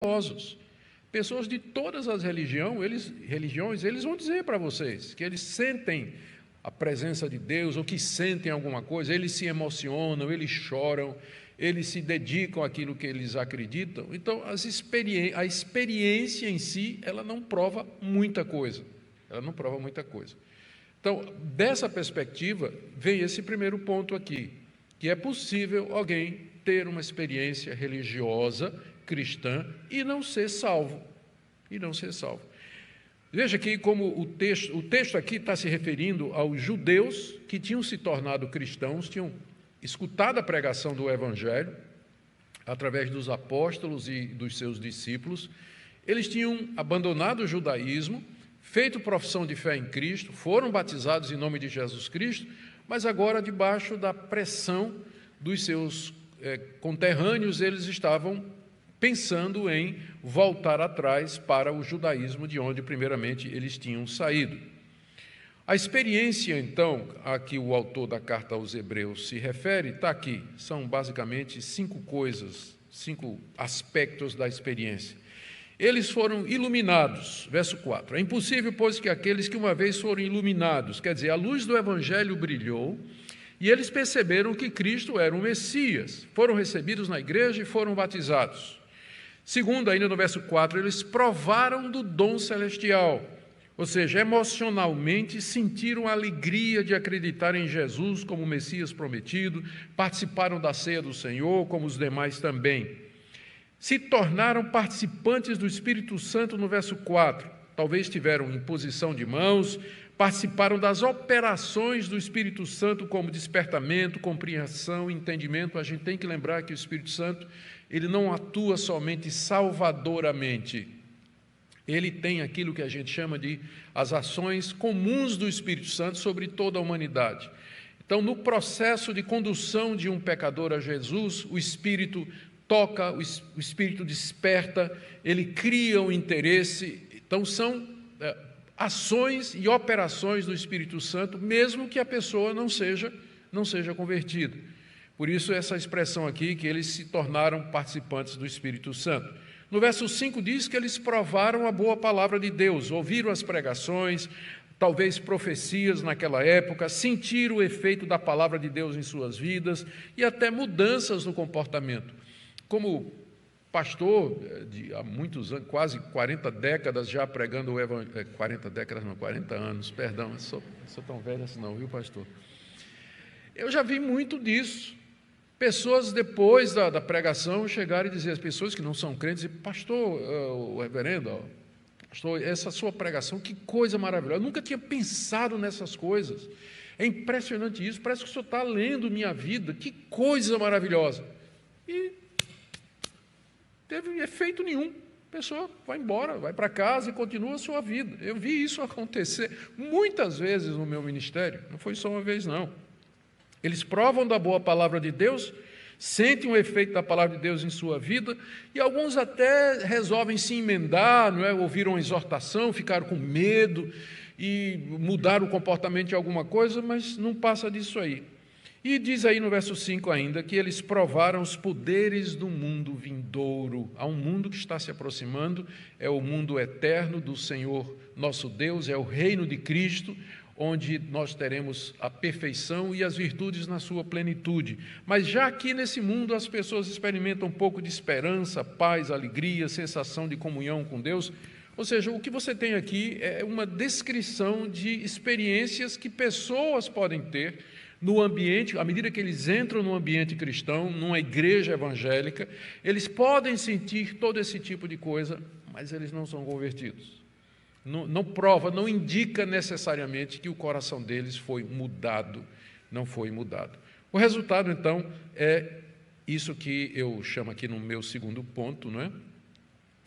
religiosos. Pessoas de todas as religiões, eles vão dizer para vocês que eles sentem a presença de Deus, ou que sentem alguma coisa, eles se emocionam, eles choram, eles se dedicam àquilo que eles acreditam. Então, a experiência em si, ela não prova muita coisa. Ela não prova muita coisa. Então, dessa perspectiva, vem esse primeiro ponto aqui, que é possível alguém ter uma experiência religiosa, cristã, e não ser salvo. Veja aqui como o texto aqui está se referindo aos judeus que tinham se tornado cristãos, tinham escutado a pregação do Evangelho, através dos apóstolos e dos seus discípulos. Eles tinham abandonado o judaísmo, feito profissão de fé em Cristo, foram batizados em nome de Jesus Cristo, mas agora, debaixo da pressão dos seus conterrâneos, eles estavam pensando em voltar atrás para o judaísmo, de onde, primeiramente, eles tinham saído. A experiência, então, a que o autor da carta aos Hebreus se refere, está aqui. São, basicamente, 5 coisas, 5 aspectos da experiência. Eles foram iluminados, verso 4. É impossível, pois, que aqueles que uma vez foram iluminados, quer dizer, a luz do Evangelho brilhou, e eles perceberam que Cristo era o Messias, foram recebidos na igreja e foram batizados. Segundo, ainda no verso 4, eles provaram do dom celestial, ou seja, emocionalmente sentiram a alegria de acreditar em Jesus como o Messias prometido, participaram da ceia do Senhor, como os demais também. Se tornaram participantes do Espírito Santo no verso 4, talvez tiveram imposição de mãos, participaram das operações do Espírito Santo como despertamento, compreensão, entendimento. A gente tem que lembrar que o Espírito Santo, ele não atua somente salvadoramente, ele tem aquilo que a gente chama de as ações comuns do Espírito Santo sobre toda a humanidade. Então, no processo de condução de um pecador a Jesus, o Espírito toca, o Espírito desperta, ele cria um interesse. Então, são ações e operações do Espírito Santo, mesmo que a pessoa não seja convertida. Por isso, essa expressão aqui, que eles se tornaram participantes do Espírito Santo. No verso 5 diz que eles provaram a boa palavra de Deus, ouviram as pregações, talvez profecias naquela época, sentiram o efeito da palavra de Deus em suas vidas e até mudanças no comportamento. Como pastor há muitos anos, quase 40 décadas já pregando o Evangelho, 40 anos, perdão, não sou tão velho assim não, viu, pastor? Eu já vi muito disso. Pessoas, depois da pregação, chegarem e dizer, as pessoas que não são crentes, pastor, o reverendo, pastor, essa sua pregação, que coisa maravilhosa, eu nunca tinha pensado nessas coisas, é impressionante isso, parece que o senhor está lendo minha vida, que coisa maravilhosa. E teve efeito nenhum, a pessoa vai embora, vai para casa e continua a sua vida. Eu vi isso acontecer muitas vezes no meu ministério, não foi só uma vez não. Eles provam da boa palavra de Deus, sentem o efeito da palavra de Deus em sua vida, e alguns até resolvem se emendar, não é? Ouviram uma exortação, ficaram com medo e mudaram o comportamento de alguma coisa, mas não passa disso aí. E diz aí no verso 5 ainda, que eles provaram os poderes do mundo vindouro. Há um mundo que está se aproximando, é o mundo eterno do Senhor nosso Deus, é o reino de Cristo, onde nós teremos a perfeição e as virtudes na sua plenitude. Mas já aqui nesse mundo as pessoas experimentam um pouco de esperança, paz, alegria, sensação de comunhão com Deus. Ou seja, o que você tem aqui é uma descrição de experiências que pessoas podem ter no ambiente, à medida que eles entram no ambiente cristão, numa igreja evangélica, eles podem sentir todo esse tipo de coisa, mas eles não são convertidos. Não prova, não indica necessariamente que o coração deles foi mudado, não foi mudado. O resultado, então, é isso que eu chamo aqui no meu segundo ponto, não é?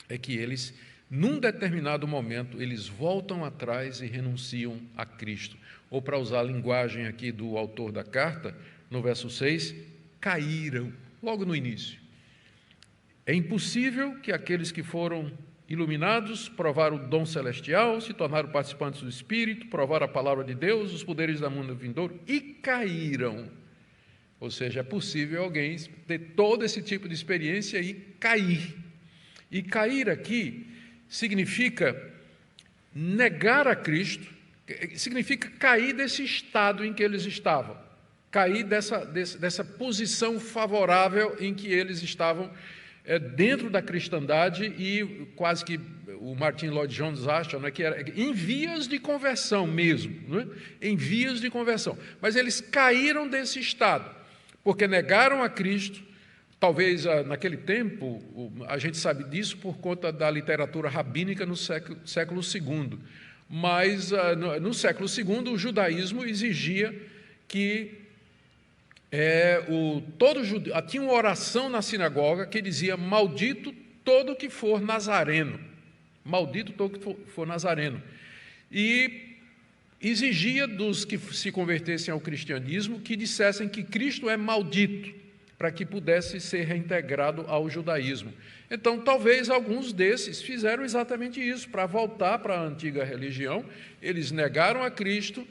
É que eles, num determinado momento, eles voltam atrás e renunciam a Cristo. Ou, para usar a linguagem aqui do autor da carta, no verso 6, caíram, logo no início. É impossível que aqueles que foram iluminados, provaram o dom celestial, se tornaram participantes do Espírito, provaram a palavra de Deus, os poderes da mundo vindouro e caíram. Ou seja, é possível alguém ter todo esse tipo de experiência e cair. E cair aqui significa negar a Cristo, significa cair desse estado em que eles estavam, cair dessa posição favorável em que eles estavam dentro da cristandade e quase que o Martin Lloyd Jones acha, né, que era em vias de conversão mesmo, né, em vias de conversão. Mas eles caíram desse estado, porque negaram a Cristo. Talvez naquele tempo, a gente sabe disso por conta da literatura rabínica no século II, mas no século II o judaísmo exigia que tinha uma oração na sinagoga que dizia: maldito todo que for nazareno, maldito todo que for nazareno, e exigia dos que se convertessem ao cristianismo que dissessem que Cristo é maldito, para que pudesse ser reintegrado ao judaísmo. Então, talvez alguns desses fizeram exatamente isso, para voltar para a antiga religião. Eles negaram a Cristo,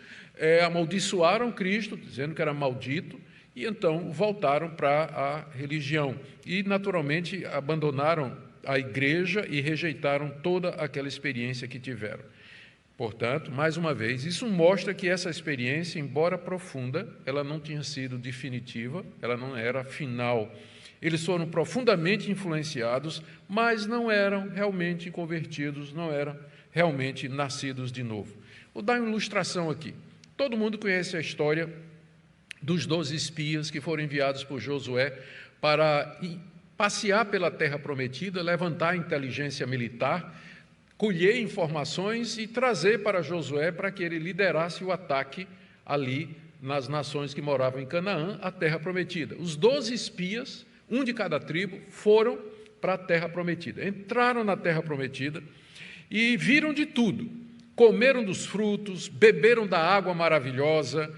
amaldiçoaram Cristo, dizendo que era maldito, e então voltaram para a religião. E, naturalmente, abandonaram a igreja e rejeitaram toda aquela experiência que tiveram. Portanto, mais uma vez, isso mostra que essa experiência, embora profunda, ela não tinha sido definitiva, ela não era final. Eles foram profundamente influenciados, mas não eram realmente convertidos, não eram realmente nascidos de novo. Vou dar uma ilustração aqui. Todo mundo conhece a história dos 12 espias que foram enviados por Josué para passear pela terra prometida, levantar a inteligência militar, colher informações e trazer para Josué para que ele liderasse o ataque ali nas nações que moravam em Canaã, a terra prometida. Os 12 espias, um de cada tribo, foram para a terra prometida. Entraram na terra prometida e viram de tudo. Comeram dos frutos, beberam da água maravilhosa,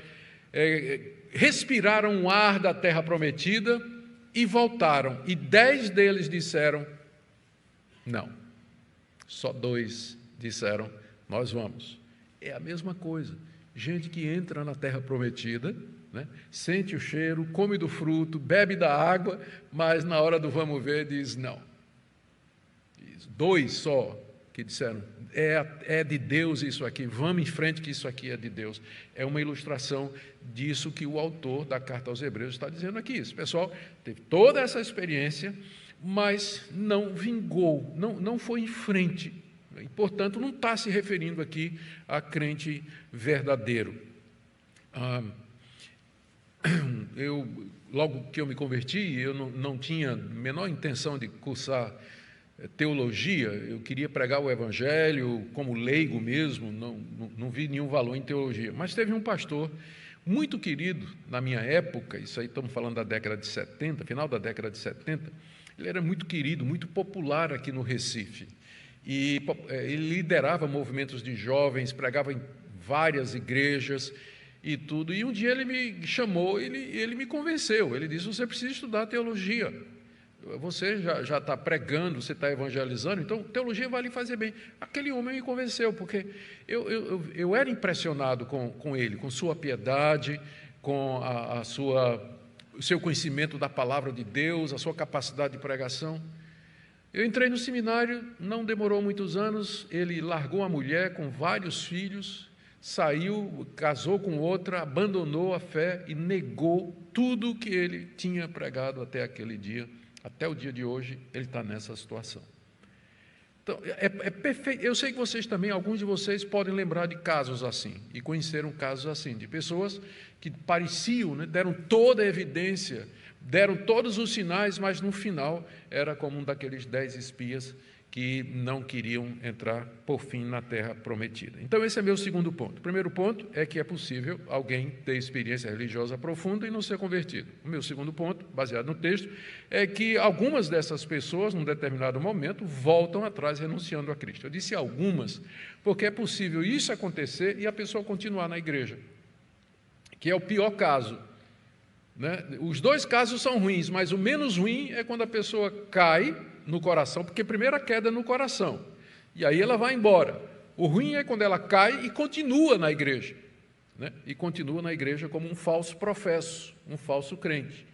respiraram o ar da terra prometida e voltaram. E 10 deles disseram: não. Só 2 disseram: nós vamos. É a mesma coisa. Gente que entra na terra prometida, né, sente o cheiro, come do fruto, bebe da água, mas na hora do vamos ver diz não. 2 só que disseram: é de Deus isso aqui, vamos em frente que isso aqui é de Deus. É uma ilustração disso que o autor da carta aos Hebreus está dizendo aqui. Esse pessoal teve toda essa experiência, mas não vingou, não foi em frente. E, portanto, não está se referindo aqui a crente verdadeiro. Logo que eu me converti, eu não tinha a menor intenção de cursar teologia. Eu queria pregar o evangelho como leigo mesmo, não vi nenhum valor em teologia. Mas teve um pastor muito querido na minha época, isso aí estamos falando da década de 70, final da década de 70, ele era muito querido, muito popular aqui no Recife. E ele liderava movimentos de jovens, pregava em várias igrejas e tudo. E um dia ele me chamou, ele me convenceu. Ele disse: você precisa estudar teologia. Você já está pregando, você está evangelizando, então teologia vai lhe fazer bem. Aquele homem me convenceu, porque eu era impressionado com ele, com sua piedade, com o seu conhecimento da palavra de Deus, a sua capacidade de pregação. Eu entrei no seminário, não demorou muitos anos, ele largou a mulher com vários filhos, saiu, casou com outra, abandonou a fé e negou tudo que ele tinha pregado até aquele dia. Até o dia de hoje, ele está nessa situação. Então, é perfeito. Eu sei que vocês também, alguns de vocês, podem lembrar de casos assim, e conheceram casos assim, de pessoas que pareciam, né, deram toda a evidência, deram todos os sinais, mas no final era como um daqueles 10 espias que não queriam entrar, por fim, na terra prometida. Então, esse é meu segundo ponto. O primeiro ponto é que é possível alguém ter experiência religiosa profunda e não ser convertido. O meu segundo ponto, baseado no texto, é que algumas dessas pessoas, num determinado momento, voltam atrás renunciando a Cristo. Eu disse algumas, porque é possível isso acontecer e a pessoa continuar na igreja, que é o pior caso. Né? Os 2 casos são ruins, mas o menos ruim é quando a pessoa cai no coração, porque primeiro a queda é no coração, e aí ela vai embora. O ruim é quando ela cai e continua na igreja, né? E continua na igreja como um falso professo, um falso crente.